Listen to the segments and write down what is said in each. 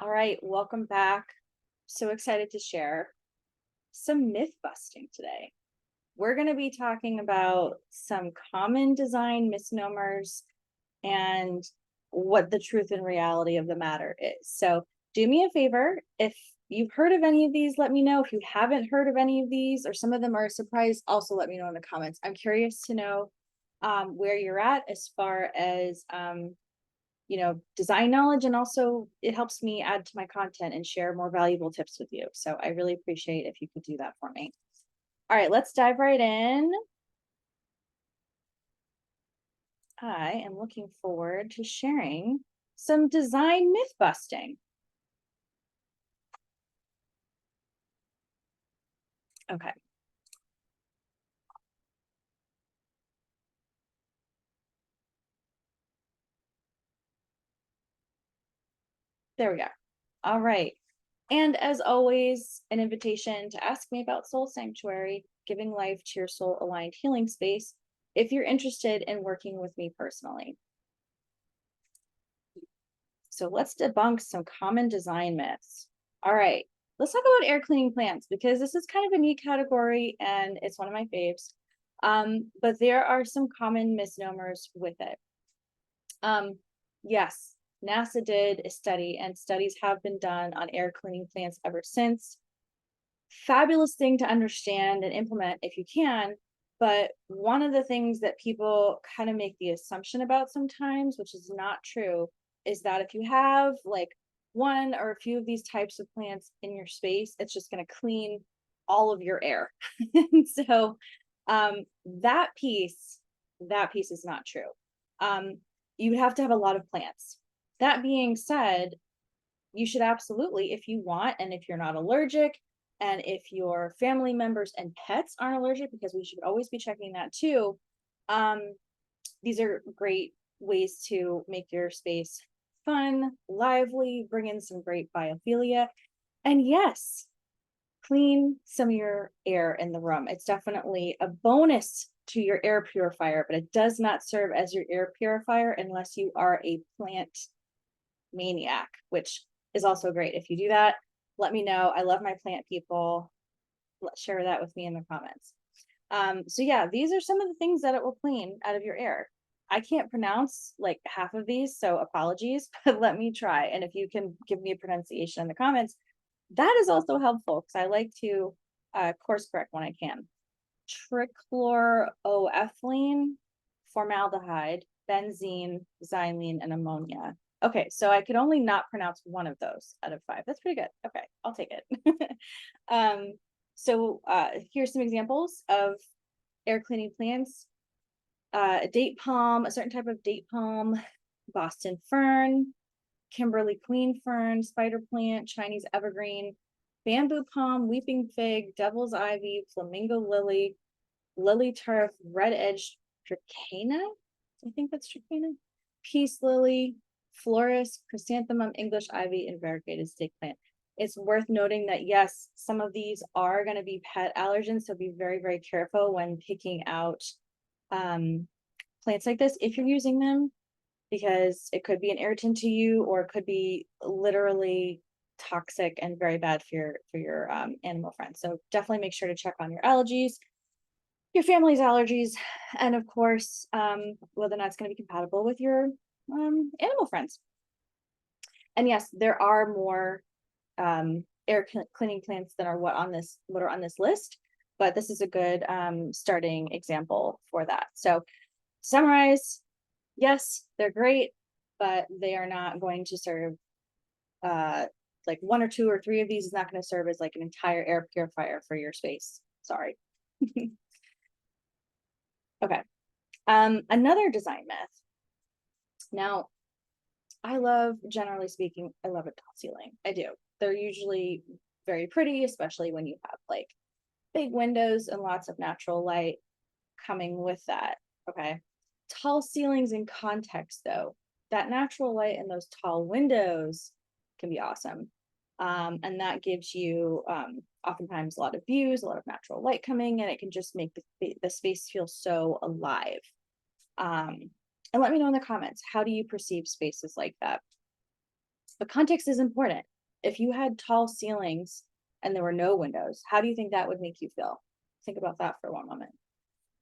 All right, welcome back. So excited to share some myth busting today. We're going to be talking about some common design misnomers and what the truth and reality of the matter is. So, do me a favor, if you've heard of any of these, let me know. If you haven't heard of any of these or some of them are a surprise, also let me know in the comments. I'm curious to know where you're at as far as design knowledge, and also it helps me add to my content and share more valuable tips with you. So I really appreciate if you could do that for me. All right, let's dive right in. I am looking forward to sharing some design myth busting. Okay. There we go. All right. And as always, an invitation to ask me about Soul Sanctuary, giving life to your soul aligned healing space, if you're interested in working with me personally. So let's debunk some common design myths. All right, let's talk about air cleaning plants because this is kind of a neat category and it's one of my faves. But there are some common misnomers with it. Yes, NASA did a study and studies have been done on air cleaning plants ever since. Fabulous thing to understand and implement if you can. But one of the things that people kind of make the assumption about sometimes, which is not true, is that if you have like one or a few of these types of plants in your space, it's just going to clean all of your air. And so that piece is not true. You would have to have a lot of plants. That being said, you should absolutely, if you want, and if you're not allergic, and if your family members and pets aren't allergic, because we should always be checking that too, these are great ways to make your space fun, lively, bring in some great biophilia, and yes, clean some of your air in the room. It's definitely a bonus to your air purifier, but it does not serve as your air purifier unless you are a plant maniac, which is also great. If you do that, let me know. I love my plant people. Let's share that with me in the comments. So yeah, these are some of the things that it will clean out of your air. I can't pronounce like half of these, so apologies, but let me try. And if you can give me a pronunciation in the comments, that is also helpful because I like to course correct when I can. Trichloroethylene, formaldehyde, benzene, xylene, and ammonia. Okay, so I could only not pronounce one of those out of 5. That's pretty good. Okay, I'll take it. Here's some examples of air cleaning plants. Date palm, a certain type of date palm, Boston fern, Kimberly queen fern, spider plant, Chinese evergreen, bamboo palm, weeping fig, devil's ivy, flamingo lily, lily turf, red edged trichina. I think that's trichina. Peace lily, floris, chrysanthemum, English ivy, and variegated snake plant. It's worth noting that yes, some of these are going to be pet allergens, so be very, very careful when picking out plants like this if you're using them, because it could be an irritant to you or it could be literally toxic and very bad for your animal friends. So definitely make sure to check on your allergies, your family's allergies, and of course, whether or not it's going to be compatible with your animal friends. And yes, there are more air cleaning plants than are what are on this list, but this is a good starting example for that. So summarize, yes, they're great, but they are not going to serve like 1 or 2 or 3 of these is not going to serve as like an entire air purifier for your space. Sorry. Okay. Another design myth. Now, generally speaking, I love a tall ceiling. I do. They're usually very pretty, especially when you have like big windows and lots of natural light coming with that. Okay. Tall ceilings in context, though, that natural light in those tall windows can be awesome. And that gives you oftentimes a lot of views, a lot of natural light coming, and it can just make the space feel so alive. And let me know in the comments, how do you perceive spaces like that? But context is important. if you had tall ceilings and there were no windows, how do you think that would make you feel? Think about that for one moment.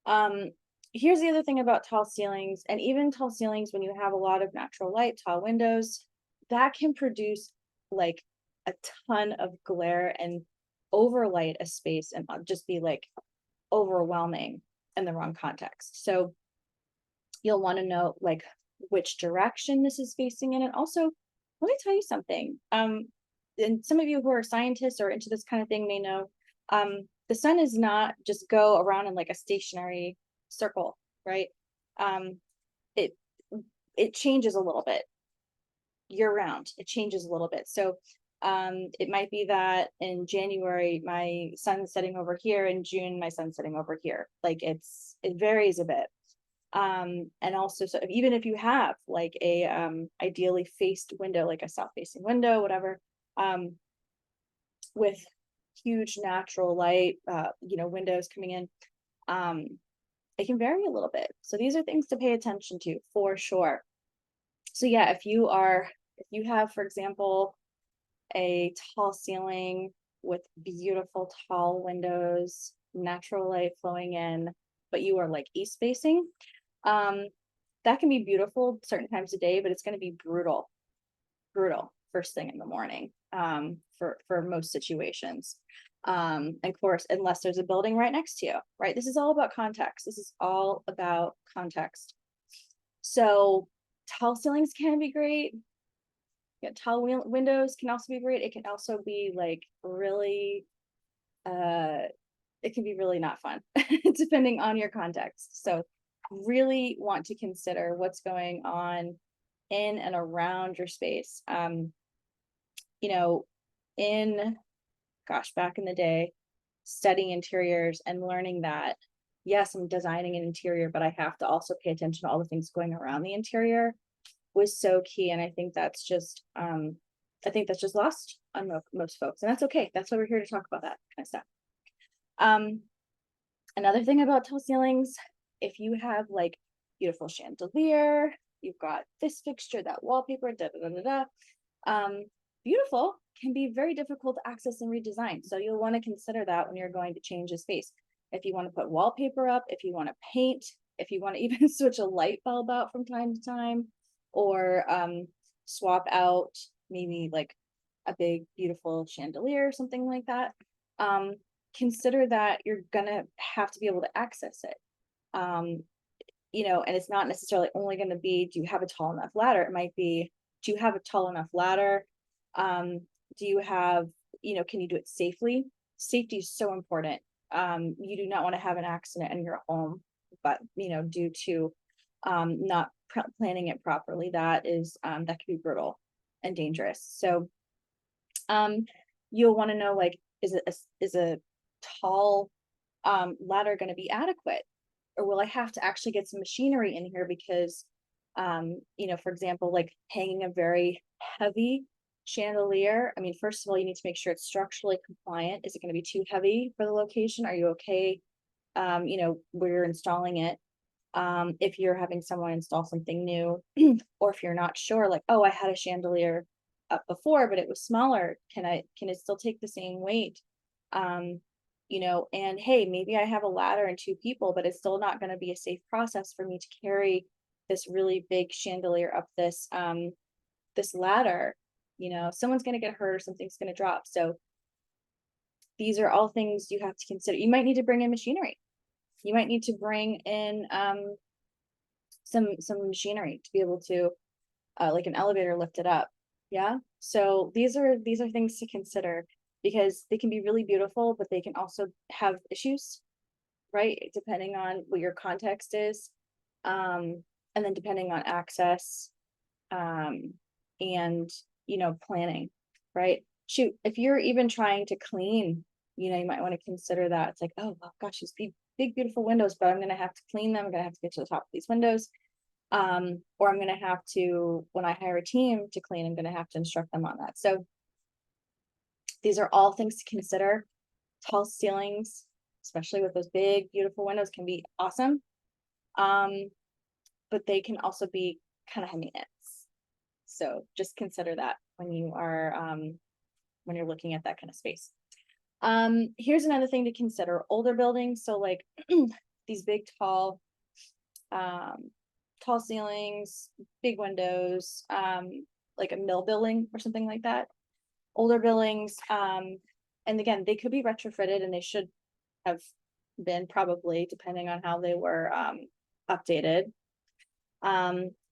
Um, Here's the other thing about tall ceilings, and even tall ceilings when you have a lot of natural light, tall windows, that can produce like a ton of glare and overlight a space and just be like overwhelming in the wrong context. So you'll want to know like which direction this is facing in. And also, let me tell you something. And some of you who are scientists or into this kind of thing may know, the sun is not just go around in like a stationary circle, right? Um, it it changes a little bit year round. It changes a little bit. So it might be that in January my sun's setting over here, in June my sun's setting over here. Like it varies a bit. And also, so even if you have like a ideally faced window, like a south facing window, whatever, with huge natural light, windows coming in, it can vary a little bit. So these are things to pay attention to for sure. So yeah, if you have, for example, a tall ceiling with beautiful tall windows, natural light flowing in, but you are like east facing, that can be beautiful certain times of day, but it's going to be brutal first thing in the morning, for most situations. And of course, unless there's a building right next to you, right? This is all about context. This is all about context. So tall ceilings can be great. Yeah, tall windows can also be great. It can also be like really, it can be really not fun depending on your context. So really want to consider what's going on in and around your space. Back in the day, studying interiors and learning that, yes, I'm designing an interior, but I have to also pay attention to all the things going around the interior was so key. And I think that's just lost on most folks, and that's okay. That's why we're here to talk about that kind of stuff. Another thing about tall ceilings, if you have like beautiful chandelier, you've got this fixture, that wallpaper, beautiful can be very difficult to access and redesign. So you'll want to consider that when you're going to change a space. If you want to put wallpaper up, if you want to paint, if you want to even switch a light bulb out from time to time, or swap out maybe like a big, beautiful chandelier or something like that, consider that you're gonna have to be able to access it. And it's not necessarily only going to be, do you have a tall enough ladder? It might be, do you have a tall enough ladder? Do you have, can you do it safely? Safety is so important. You do not want to have an accident in your home, but, due to not planning it properly, that can be brutal and dangerous. So you'll want to know, like, is a tall ladder going to be adequate? Or will I have to actually get some machinery in here because, for example, like hanging a very heavy chandelier. I mean, first of all, you need to make sure it's structurally compliant. Is it going to be too heavy for the location? Are you okay, where you're installing it? If you're having someone install something new, or if you're not sure, like, oh, I had a chandelier up before, but it was smaller. Can it still take the same weight? And hey, maybe I have a ladder and two people, but it's still not going to be a safe process for me to carry this really big chandelier up this ladder. Someone's going to get hurt or something's going to drop. So these are all things you have to consider. You might need to bring in machinery. You might need to bring in some machinery to be able to, like an elevator, lift it up. Yeah. So these are things to consider, because they can be really beautiful, but they can also have issues, right? Depending on what your context is. And then depending on access, and, planning, right? Shoot, if you're even trying to clean, you might want to consider that. It's like, oh, well, gosh, these big, beautiful windows, but I'm going to have to clean them. I'm going to have to get to the top of these windows. Or I'm going to have to, when I hire a team to clean, I'm going to have to instruct them on that. So these are all things to consider. Tall ceilings, especially with those big, beautiful windows, can be awesome. But they can also be kind of high maintenance. So just consider that when you are when you're looking at that kind of space. Here's another thing to consider: older buildings. So like these big, tall ceilings, big windows, like a mill building or something like that. Older buildings, and again, they could be retrofitted, and they should have been, probably, depending on how they were updated.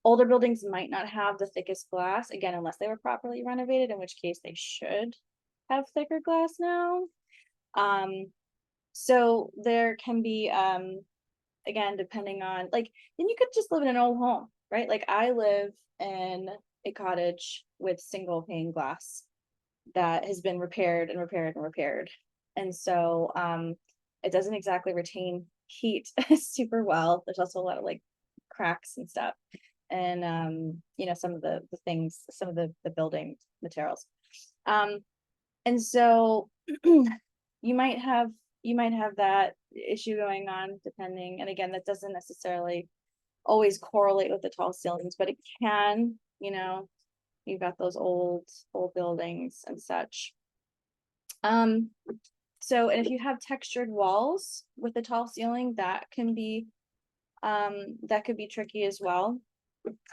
Older buildings might not have the thickest glass, again, unless they were properly renovated, in which case they should have thicker glass now. So there can be, again, depending on, like, then you could just live in an old home, right? Like, I live in a cottage with single pane glass that has been repaired and repaired and repaired. And so it doesn't exactly retain heat super well. There's also a lot of like cracks and stuff. And you know, some of the things, some of the building materials. And so you might have that issue going on, depending. And again, that doesn't necessarily always correlate with the tall ceilings, but it can, you know, you've got those old buildings and such. So, and if you have textured walls with a tall ceiling, that can be that could be tricky as well.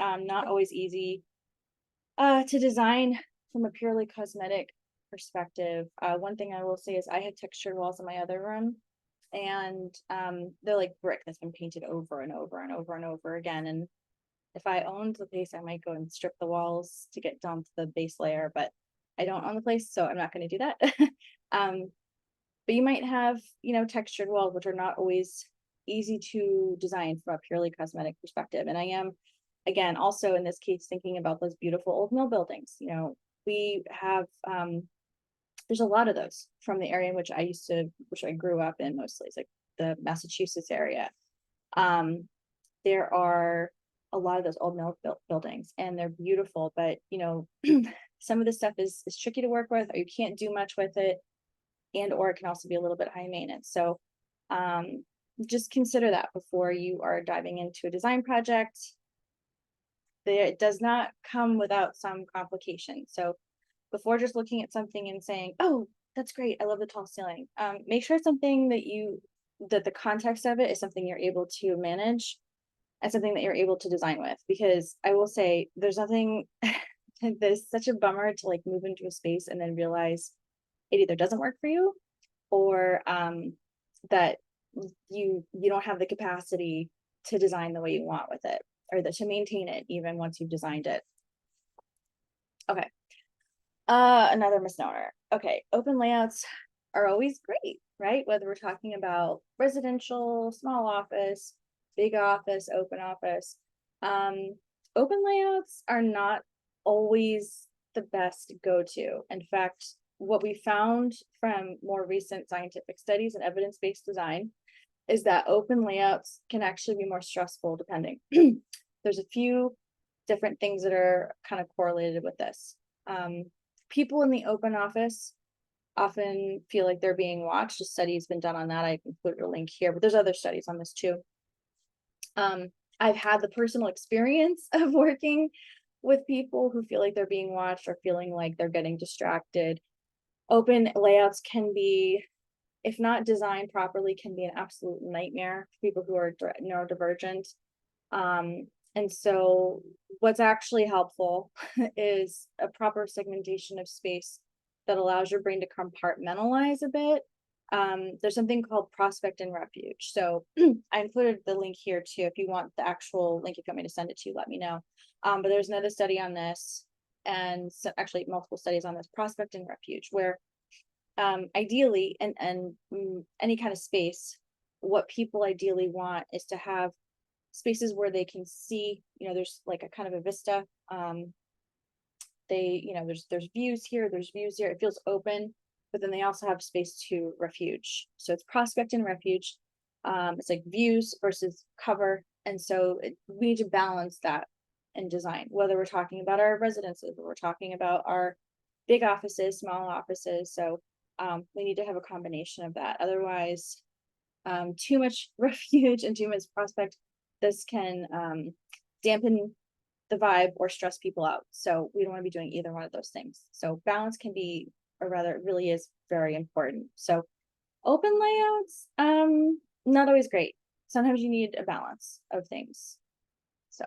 Not always easy to design from a purely cosmetic perspective. One thing I will say is I had textured walls in my other room, and they're like brick that's been painted over and over and over and over again. And if I owned the place, I might go and strip the walls to get down to the base layer, but I don't own the place, so I'm not going to do that. But you might have, you know, textured walls, which are not always easy to design from a purely cosmetic perspective. And I am, again, also in this case, thinking about those beautiful old mill buildings. You know, we have, there's a lot of those from the area in which I grew up in mostly. It's like the Massachusetts area. There are a lot of those old mill buildings, and they're beautiful, but you know, some of the stuff is tricky to work with, or you can't do much with it, and or it can also be a little bit high maintenance. So just consider that before you are diving into a design project. It does not come without some complications. So before just looking at something and saying, oh, that's great, I love the tall ceiling, make sure it's something that the context of it is something you're able to manage and something that you're able to design with. Because I will say, there's nothing that is such a bummer to like move into a space and then realize it either doesn't work for you, or that you don't have the capacity to design the way you want with it, or to maintain it even once you've designed it. Okay. Another misnomer. Okay, open layouts are always great, right? Whether we're talking about residential, small office, big office, open office. Open layouts are not always the best go-to. In fact, what we found from more recent scientific studies and evidence-based design is that open layouts can actually be more stressful, depending. There's a few different things that are kind of correlated with this. People in the open office often feel like they're being watched. A study has been done on that. I've included a link here, but there's other studies on this too. I've had the personal experience of working with people who feel like they're being watched or feeling like they're getting distracted. Open layouts can be, if not designed properly, can be an absolute nightmare for people who are neurodivergent. And so what's actually helpful is a proper segmentation of space that allows your brain to compartmentalize a bit. There's something called prospect and refuge. So I included the link here too. If you want the actual link, if you want me to send it to you, let me know. But there's another study on this, and so actually multiple studies on this, prospect and refuge, where ideally, and any kind of space, what people ideally want is to have spaces where they can see, you know, there's like a kind of a vista. You know, there's views here, there's views here. It feels open, but then they also have space to refuge. So it's prospect and refuge. It's like views versus cover. And so we need to balance that in design, whether we're talking about our residences, or we're talking about our big offices, small offices. So we need to have a combination of that. Otherwise, too much refuge and too much prospect, this can dampen the vibe or stress people out. So we don't want to be doing either one of those things. So balance can be or rather it really is very important. So open layouts, not always great. Sometimes you need a balance of things. So,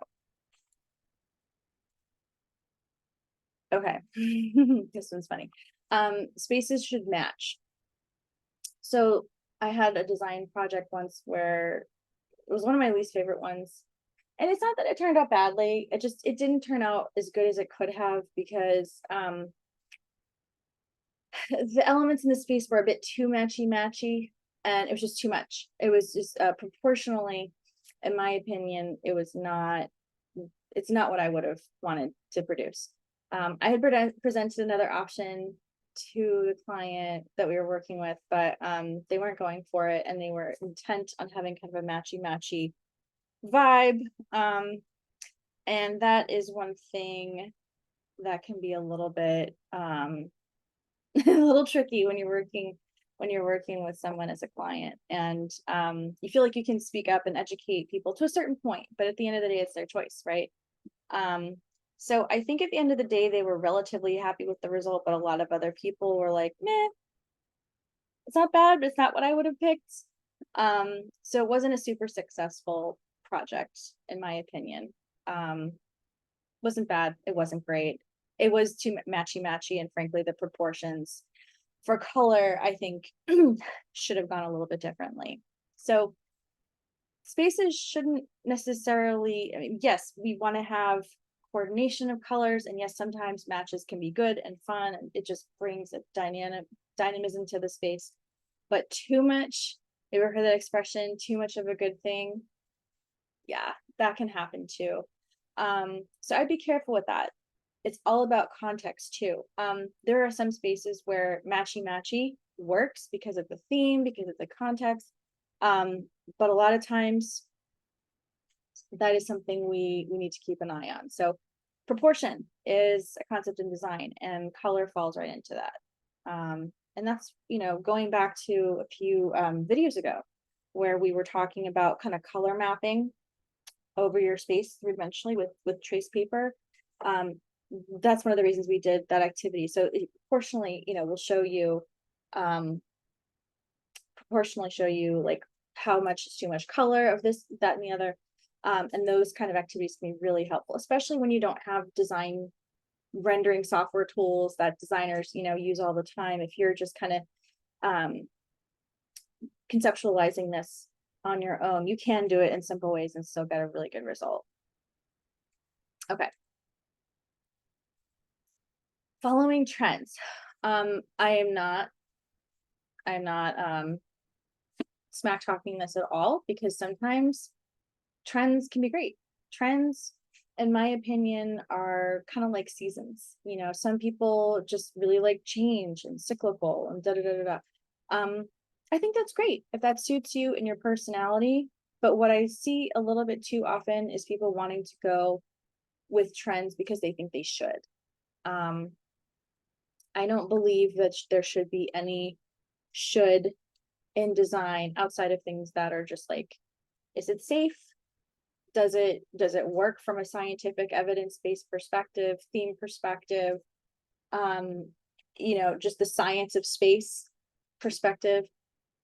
okay, this one's funny. Spaces should match. So I had a design project once where it was one of my least favorite ones. And it's not that it turned out badly. It didn't turn out as good as it could have because the elements in the space were a bit too matchy, and it was just too much. It was just proportionally, in my opinion, it's not what I would have wanted to produce. I had presented another option to the client that we were working with, but they weren't going for it, and they were intent on having kind of a matchy vibe. And that is one thing that can be a little bit a little tricky when you're working with someone as a client, and you feel like you can speak up and educate people to a certain point, but at the end of the day it's their choice, right? So I think at the end of the day they were relatively happy with the result, but a lot of other people were like, meh, it's not bad, but it's not what I would have picked. So it wasn't a super successful project in my opinion. Wasn't bad, it wasn't great, it was too matchy, and frankly the proportions for color I think should have gone a little bit differently. So spaces shouldn't necessarily, I mean, yes, we want to have coordination of colors, and yes, sometimes matches can be good and fun, and it just brings a dynamism to the space. But too much, you ever heard that expression, too much of a good thing? Yeah, that can happen too. So I'd be careful with that. It's all about context too. There are some spaces where matchy works because of the theme, because of the context. But a lot of times that is something we need to keep an eye on. So proportion is a concept in design, and color falls right into that. And that's, going back to a few videos ago where we were talking about kind of color mapping over your space three-dimensionally with trace paper. That's one of the reasons we did that activity. So it proportionally, will show you like how much is too much color of this, that, and the other. And those kind of activities can be really helpful, especially when you don't have design rendering software tools that designers, use all the time. If you're just kind of conceptualizing this on your own, you can do it in simple ways and still get a really good result. Okay. Following trends. I'm not smack talking this at all, because sometimes trends can be great. Trends, in my opinion, are kind of like seasons. Some people just really like change and cyclical and da da da da da. I think that's great if that suits you and your personality. But what I see a little bit too often is people wanting to go with trends because they think they should. I don't believe that there should be any should in design outside of things that are just like, is it safe? Does it work from a scientific evidence-based perspective, theme perspective, just the science of space perspective?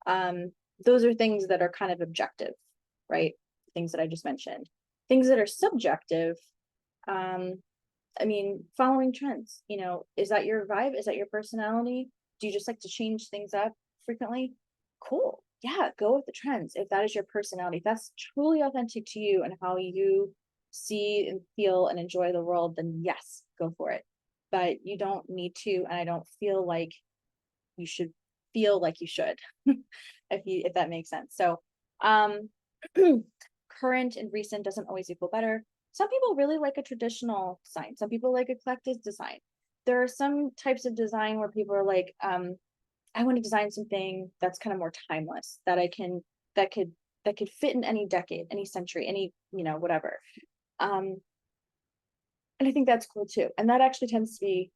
Those are things that are kind of objective, right? Things that I just mentioned. Things that are subjective, following trends, is that your vibe? Is that your personality? Do you just like to change things up frequently? Cool. Yeah, go with the trends. If that is your personality, if that's truly authentic to you and how you see and feel and enjoy the world, then yes, go for it. But you don't need to, and I don't feel like you should feel like you should, if that makes sense. So current and recent doesn't always equal better. Some people really like a traditional design. Some people like eclectic design. There are some types of design where people are like, I want to design something that's kind of more timeless, that could fit in any decade, any century, any, whatever. And I think that's cool too. And that actually tends to be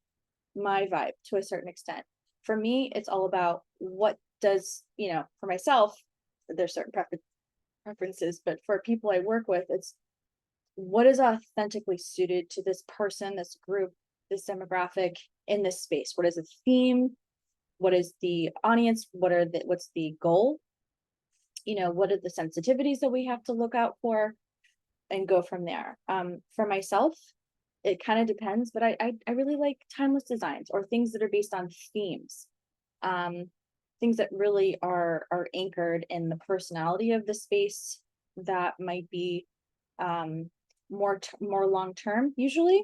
my vibe to a certain extent. For me, it's all about what does, for myself, there's certain preferences, but for people I work with, it's what is authentically suited to this person, this group, this demographic in this space? What is the theme? What is the audience? What's the goal? What are the sensitivities that we have to look out for, and go from there. For myself, it kind of depends, but I really like timeless designs, or things that are based on themes. Things that really are anchored in the personality of the space, that might be more long term usually,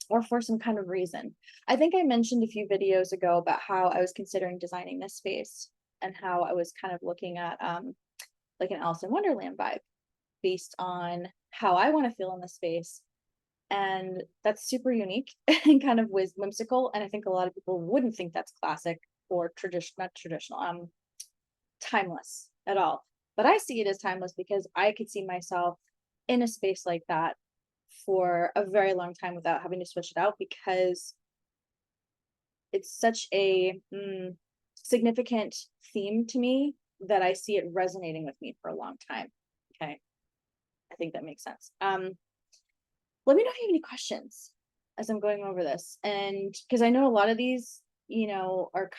or for some kind of reason. I think I mentioned a few videos ago about how I was considering designing this space, and how I was kind of looking at like an Alice in Wonderland vibe, based on how I want to feel in the space. And that's super unique and kind of whimsical. And I think a lot of people wouldn't think that's classic or not traditional, timeless at all. But I see it as timeless because I could see myself in a space like that for a very long time without having to switch it out, because it's such a significant theme to me that I see it resonating with me for a long time. Okay. I think that makes sense. Let me know if you have any questions as I'm going over this. And because I know a lot of these, are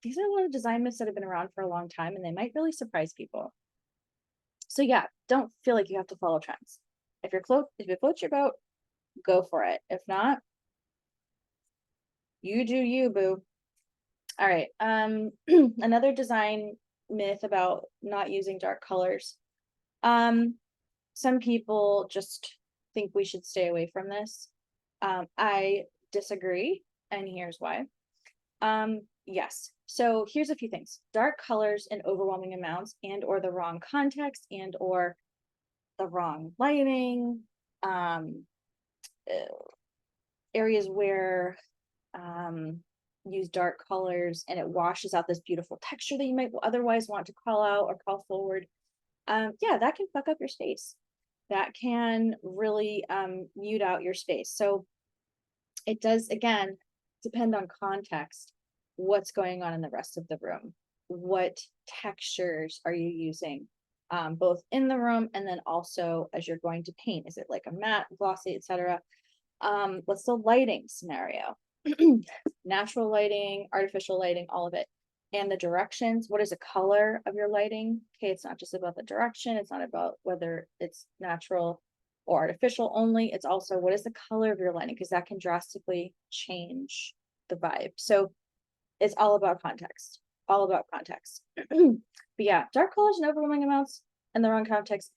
these are a lot of design myths that have been around for a long time, and they might really surprise people. So yeah, don't feel like you have to follow trends. If it floats your boat, go for it. If not, you do you, boo. All right. Another design myth about not using dark colors. Some people just think we should stay away from this. I disagree, and here's why. Yes. So here's a few things. Dark colors in overwhelming amounts, and or the wrong context, and or the wrong lighting, areas where use dark colors and it washes out this beautiful texture that you might otherwise want to call out or call forward. Yeah, that can fuck up your space. That can really mute out your space. So it does, again, depend on context. What's going on in the rest of the room? What textures are you using, both in the room and then also as you're going to paint? Is it like a matte, glossy, etc.? What's the lighting scenario? Natural lighting, artificial lighting, all of it. And the directions. What is the color of your lighting? Okay, it's not just about the direction. It's not about whether it's natural or artificial only. It's also, what is the color of your lighting? Because that can drastically change the vibe. So it's all about context. All about context. But yeah, dark colors in overwhelming amounts and the wrong context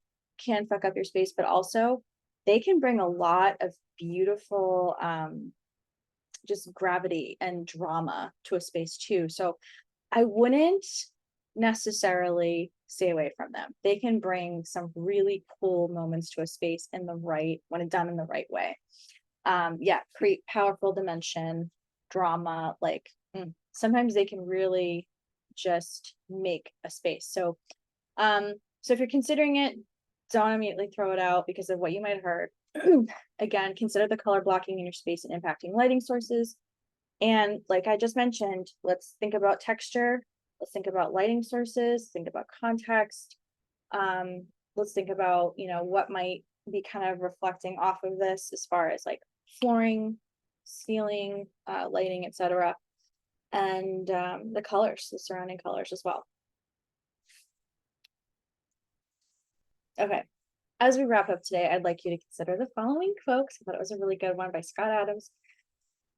can fuck up your space, but also they can bring a lot of beautiful just gravity and drama to a space too. So I wouldn't necessarily stay away from them. They can bring some really cool moments to a space when it's done in the right way. Yeah, create powerful dimension, drama, sometimes they can really just make a space. So if you're considering it, don't immediately throw it out because of what you might have heard. Again, consider the color blocking in your space and impacting lighting sources. And like I just mentioned, let's think about texture. Let's think about lighting sources, think about context. Let's think about, what might be kind of reflecting off of this as far as like flooring, ceiling, lighting, etc. And the colors, the surrounding colors as well. Okay. As we wrap up today, I'd like you to consider the following quotes. I thought it was a really good one by Scott Adams.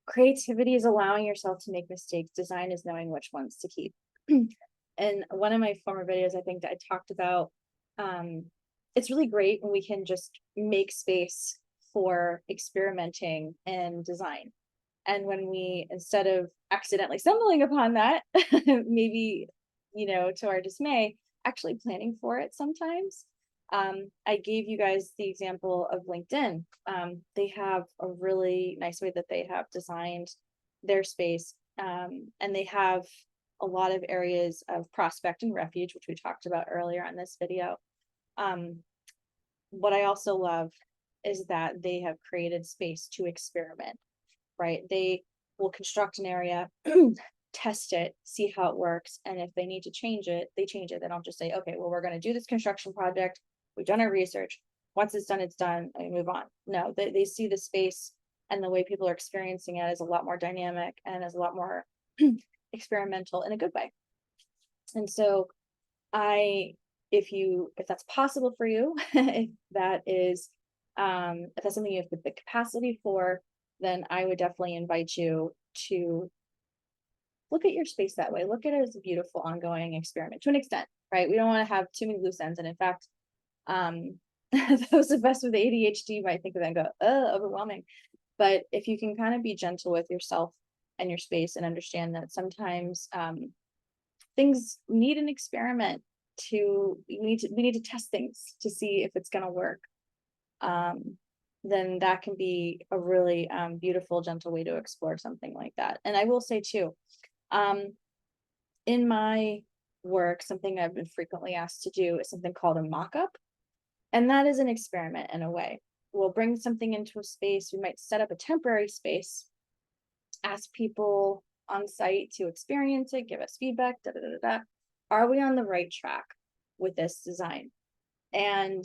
Creativity is allowing yourself to make mistakes. Design is knowing which ones to keep. In one of my former videos, I think that I talked about, it's really great when we can just make space for experimenting in design. And when we, instead of accidentally stumbling upon that, maybe, to our dismay, actually planning for it sometimes. I gave you guys the example of LinkedIn. They have a really nice way that they have designed their space. And they have a lot of areas of prospect and refuge, which we talked about earlier on this video. What I also love is that they have created space to experiment, right? They will construct an area, test it, see how it works. And if they need to change it, they change it. They don't just say, okay, well, we're going to do this construction project. We've done our research. Once it's done, and we move on. No, they see the space and the way people are experiencing it is a lot more dynamic and is a lot more experimental in a good way. And so I, if that's possible for you, if that is, if that's something you have the capacity for, then I would definitely invite you to look at your space that way. Look at it as a beautiful ongoing experiment to an extent, right? We don't want to have too many loose ends. And in fact, those of us with ADHD might think of that and go, oh, overwhelming. But if you can kind of be gentle with yourself and your space and understand that sometimes things need an experiment we need to test things to see if it's going to work, then that can be a really beautiful, gentle way to explore something like that. And I will say too, in my work, something I've been frequently asked to do is something called a mock-up. And that is an experiment in a way. We'll bring something into a space. We might set up a temporary space, ask people on site to experience it, give us feedback, da, da, da, da. Are we on the right track with this design? And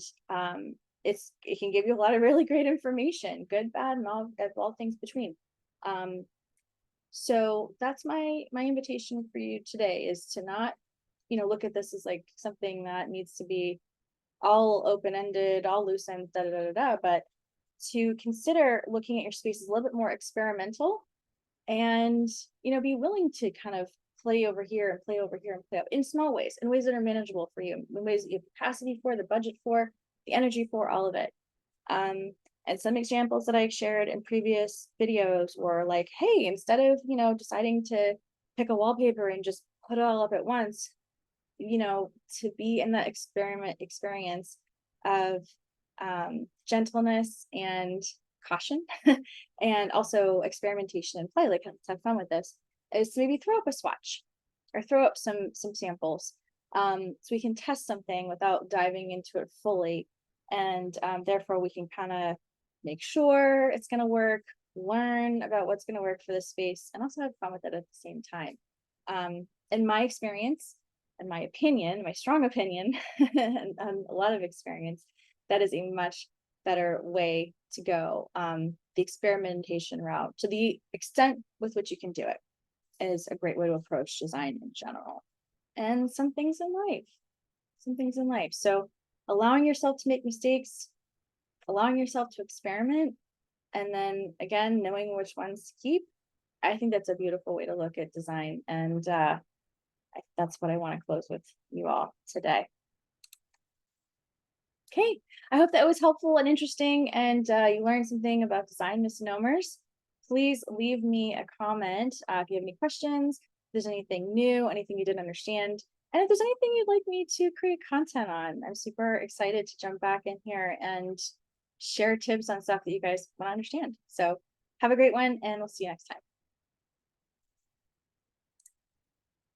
it can give you a lot of really great information, good, bad, and all things between. So that's my invitation for you today, is to not, look at this as like something that needs to be all open-ended, all loose ends, da da da da, but to consider looking at your space as a little bit more experimental, and be willing to kind of play over here and play over here and play out in small ways, in ways that are manageable for you, in ways that you have capacity for, the budget for, the energy for, all of it. And some examples that I shared in previous videos were like, hey, instead of deciding to pick a wallpaper and just put it all up at once, to be in that experience of gentleness and caution and also experimentation and play, like let's have fun with this, is to maybe throw up a swatch or throw up some samples, so we can test something without diving into it fully, and therefore we can kind of make sure it's going to work, learn about what's going to work for the space, and also have fun with it at the same time. In my experience, in my opinion, my strong opinion, and a lot of experience, that is a much better way to go. The experimentation route, to the extent with which you can do it, is a great way to approach design in general. And some things in life. So allowing yourself to make mistakes, allowing yourself to experiment, and then again, knowing which ones to keep. I think that's a beautiful way to look at design. And that's what I want to close with you all today. Okay, I hope that was helpful and interesting, and you learned something about design misnomers. Please leave me a comment if you have any questions, if there's anything new, anything you didn't understand, and if there's anything you'd like me to create content on. I'm super excited to jump back in here and share tips on stuff that you guys want to understand. So have a great one, and we'll see you next time.